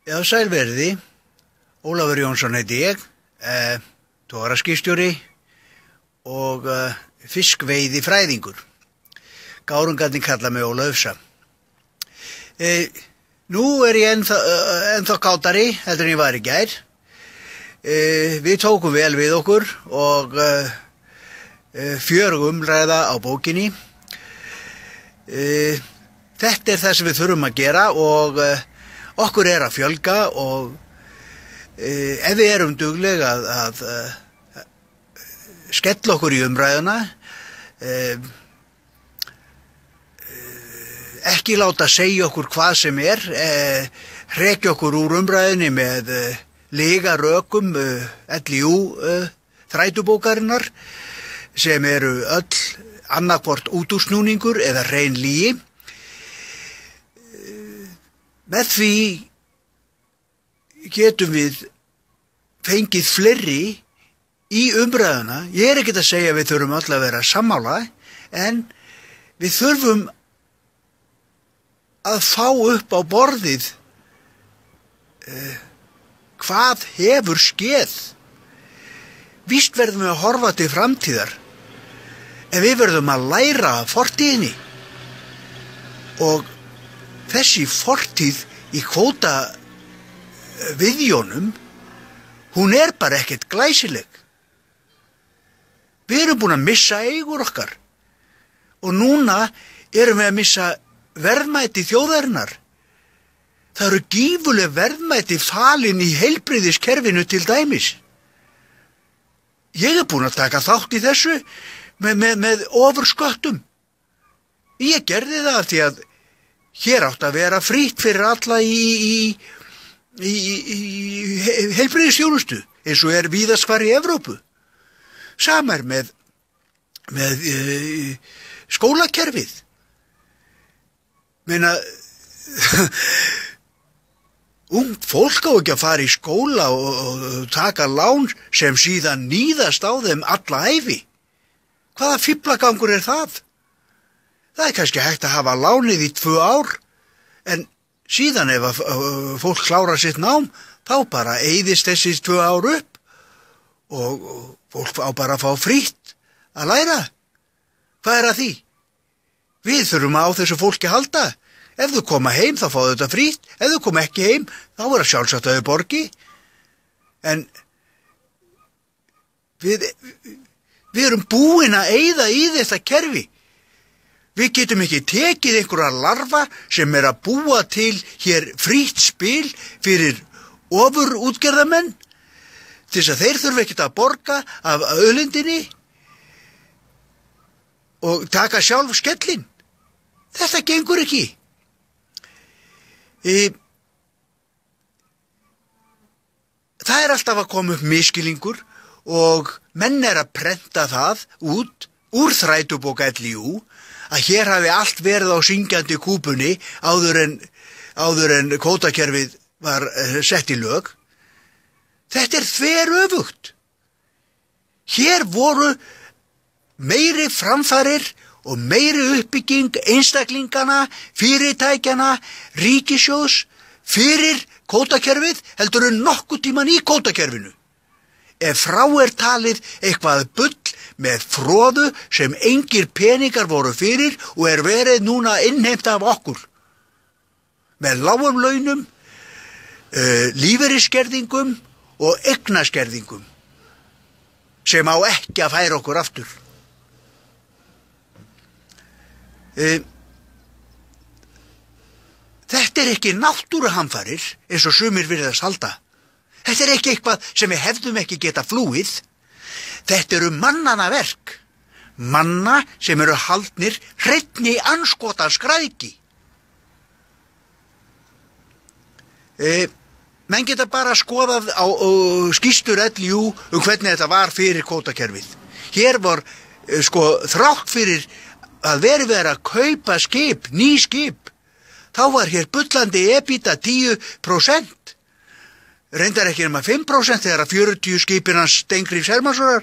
Já, sælverði, Ólafur Jónsson heiti ég, togaraskipstjóri og fiskveiði fræðingur. Gárungarnir kalla mig Ólafsa. Nú ég ennþá kátari, heldur en ég var í gær. Við tókum vel við okkur og fjörug umræða á bókinni. Þetta það sem við þurfum að gera og okkur að fjölga og ef við erum dugleg að skella okkur í umræðuna, ekki láta segja okkur hvað sem hrekja okkur úr umræðunni með lyga rökum LIU þrætubókarinnar sem eru öll annarkvort útúrsnúningur eða hrein lygi. Með því getum við fengið fleiri í umræðuna. Ég ekkert að segja að við þurfum öll að vera sammála, en við þurfum að fá upp á borðið hvað hefur skeð. Víst verðum við að horfa til framtíðar, en við verðum að læra af fortíðinni. Og þessi fortíð í kvóta viðjónum, hún bara ekkert glæsileg. Við erum búin að missa eigur okkar og núna erum við að missa verðmæti þjóðarinnar. Það eru gífurleg verðmæti falin í heilbrigðiskerfinu til dæmis. Ég búin að taka þátt í þessu með ofursköttum. Ég gerði það því að hér átt að vera frítt fyrir alla í heilbrigðisþjónustu, eins og víðast hvar í Evrópu. Sama með skólakerfið. Meina, ungt fólk á ekki að fara í skóla og taka lán sem síðan níðast á þeim alla ævi. Hvaða fíflagangur það? Það kannski hægt að hafa lánið í 2 ár, en síðan ef fólk klárar sitt nám, þá bara eyðist þessi 2 ár upp og fólk á bara að fá frítt að læra. Hvað að því? Við þurfum á þessu fólki að halda. Ef þau koma heim, þá fá þau þetta frítt. Ef þau koma ekki heim, þá það sjálfsagt að þau borgi. En við erum búin að eyða í þetta kerfi. Við getum ekki tekið einhverja larfa sem að búa til hér frítt spil fyrir ofurútgerðamenn, til þess að þeir þurfa ekkert að borga af auðlindinni og taka sjálf skellin. Þetta gengur ekki. Það alltaf að koma upp misskilningur og menn að prenta það út úr þrætubók LIU að hér hafi allt verið á syngjandi kúpunni áður en kvótakerfið var sett í lög. Þetta þveröfugt. Hér voru meiri framfarir og meiri uppbygging einstaklingana, fyrirtækjana, ríkissjóðs fyrir kvótakerfið heldur en nokkuð tíman í kvótakerfinu. Ef frá talið eitthvað bull með froðu sem engir peningar voru fyrir og verið núna innheimt af okkur. Með lágum launum, lífeyrisskerðingum og eignaskerðingum sem á ekki að færa okkur aftur. Þetta ekki náttúruhamfarir eins og sumir virðast halda. Þetta ekki eitthvað sem við hefðum ekki geta flúið. Þetta eru mannanna verk. Manna sem eru haldnir hreinni andskotans græðgi. Menn geta bara skoðað á skýrslur LIU hvernig þetta var fyrir kvótakerfið. Hér var þrátt fyrir að verið að kaupa skip, ný skip, þá var hér bullandi EBITDA 10%. Reyndar ekki nema 5% þegar 40 skipin hans Steingríms Hermannssonar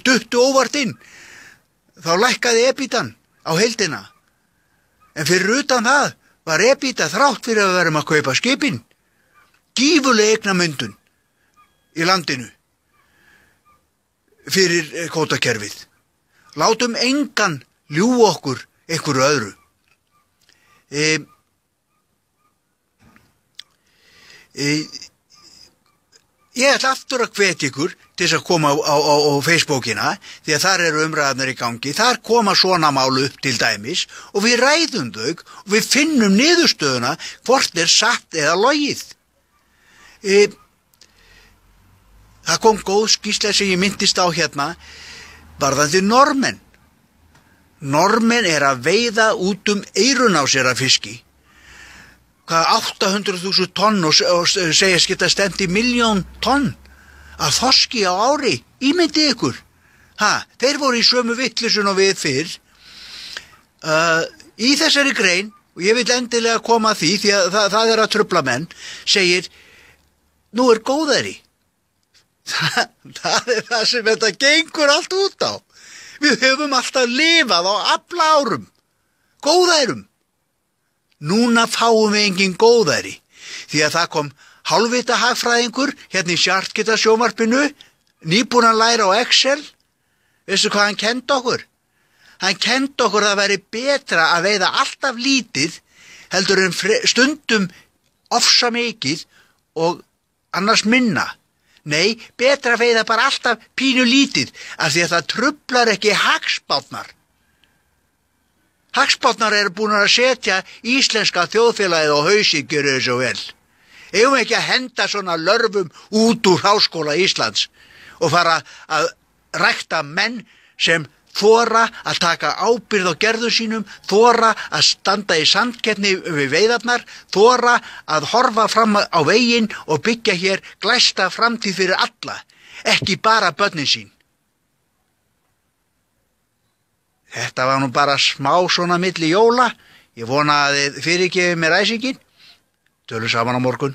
duttu óvart inn. Þá lækkaði EBITDAn á heildina. En fyrir utan það var EBITDA þrátt fyrir að við verum að kaupa skipin gífurleg eignamyndun í landinu fyrir kvótakerfið. Látum engan ljúga okkur einhverju öðru. Ég ætla aftur að hvetja ykkur til þess að koma á Facebookina, því að þar eru umræðarnar í gangi. Þar koma svona mál upp til dæmis og við ræðum þau og við finnum niðurstöðuna hvort satt eða logið. Það kom góð skýrsla sem ég myndist á hérna varðandi Norðmenn. Norðmenn að veiða út eyrun á sér af fiski. Hvað 800.000 tonn og segja geta stemt í 1.000.000 tonn af þorski á ári. Ímyndið ykkur. Þeir voru í sömu vitleysun og við fyrr. Í þessari grein, og ég vil endilega koma að því að það að trufla menn, segir, nú góðæri. Það það sem þetta gengur allt út á. Við höfum alltaf lifað á aflaárum, góðærum. Núna fáum við engin góðæri, því að það kom hálfvita hagfræðingur hérna í Sjartgeta sjónvarpinu, nýbúinn að læra á Excel. Veistu hvað hann kenndi okkur? Hann kenndi okkur að það væri betra að veiða alltaf lítið heldur en stundum ofsa mikið og annars minna. Nei, betra að veiða bara alltaf pínu lítið af því að það truflar ekki hagspárnar. Hagspárnar eru búin að setja íslenska þjóðfélagið á hausinn, gjörið þið svo vel. Eigum ekki að henda svona lörfum út úr Háskóla Íslands og fara að rækta menn sem þora að taka ábyrgð á gerðum sínum, þora að standa í sandkeppni við veiðarnar, þora að horfa fram á veginn og byggja hér glæsta framtíð fyrir alla, ekki bara börnin sín. Þetta var nú bara smá svona milli jóla. Ég vona að þið fyrirgefið mér æsingin. Tölum saman á morgun.